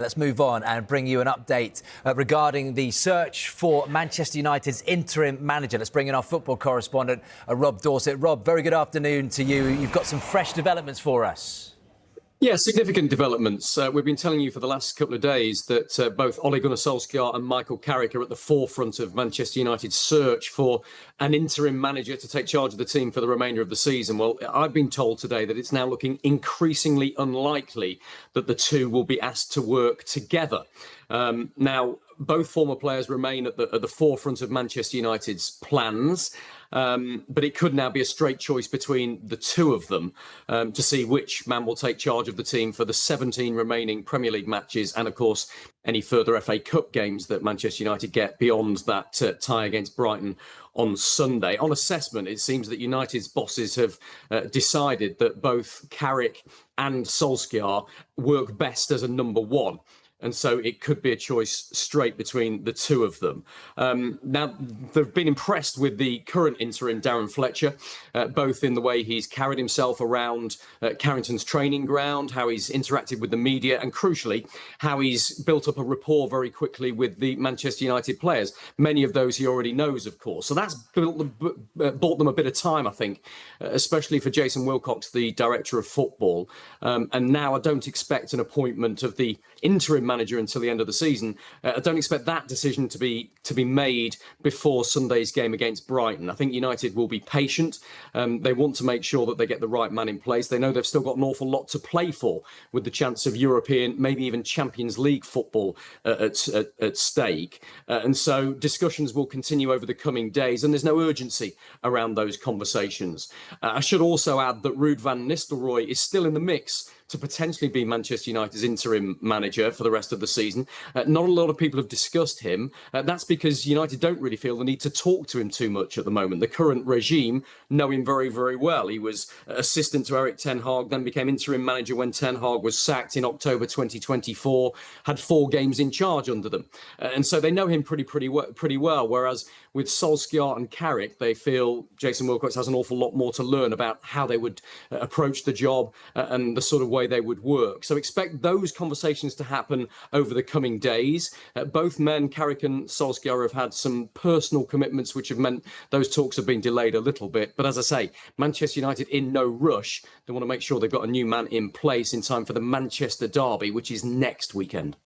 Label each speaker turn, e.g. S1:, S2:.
S1: Let's move on and bring you an update regarding the search for Manchester United's interim manager. Let's bring in our football correspondent, Rob Dorset. Rob, very good afternoon to you. You've got some fresh developments for us.
S2: Yeah, significant developments. We've been telling you for the last couple of days that both Ole Gunnar Solskjær and Michael Carrick are at the forefront of Manchester United's search for an interim manager to take charge of the team for the remainder of the season. Well, I've been told today that it's now looking increasingly unlikely that the two will be asked to work together. Now, both former players remain at the forefront of Manchester United's plans. But it could now be a straight choice between the two of them to see which man will take charge of the team for the 17 remaining Premier League matches and, of course, any further FA Cup games that Manchester United get beyond that tie against Brighton on Sunday. On assessment, it seems that United's bosses have decided that both Carrick and Solskjær work best as a number one. And so it could be a choice straight between the two of them. Now, they've been impressed with the current interim, Darren Fletcher, both in the way he's carried himself around Carrington's training ground, how he's interacted with the media, and crucially, how he's built up a rapport very quickly with the Manchester United players, many of those he already knows, of course. So that's bought them a bit of time, I think, especially for Jason Wilcox, the director of football. And now I don't expect an appointment of the interim manager until the end of the season. I don't expect that decision to be made before Sunday's game against Brighton. I think United will be patient. They want to make sure that they get the right man in place. They know they've still got an awful lot to play for, with the chance of European, maybe even Champions League football at stake. And so discussions will continue over the coming days, and there's no urgency around those conversations. I should also add that Ruud Van Nistelrooy is still in the mix to potentially be Manchester United's interim manager for the rest of the season. Not a lot of people have discussed him. That's because United don't really feel the need to talk to him too much at the moment. The current regime know him very, very well. He was assistant to Erik ten Hag, then became interim manager when ten Hag was sacked in October 2024, had 4 games in charge under them. And so they know him pretty well, whereas with Solskjær and Carrick, they feel Jason Wilcox has an awful lot more to learn about how they would approach the job and the sort of way they would work. So expect those conversations to happen over the coming days. Both men, Carrick and Solskjær, have had some personal commitments which have meant those talks have been delayed a little bit. But as I say, Manchester United in no rush. They want to make sure they've got a new man in place in time for the Manchester derby, which is next weekend.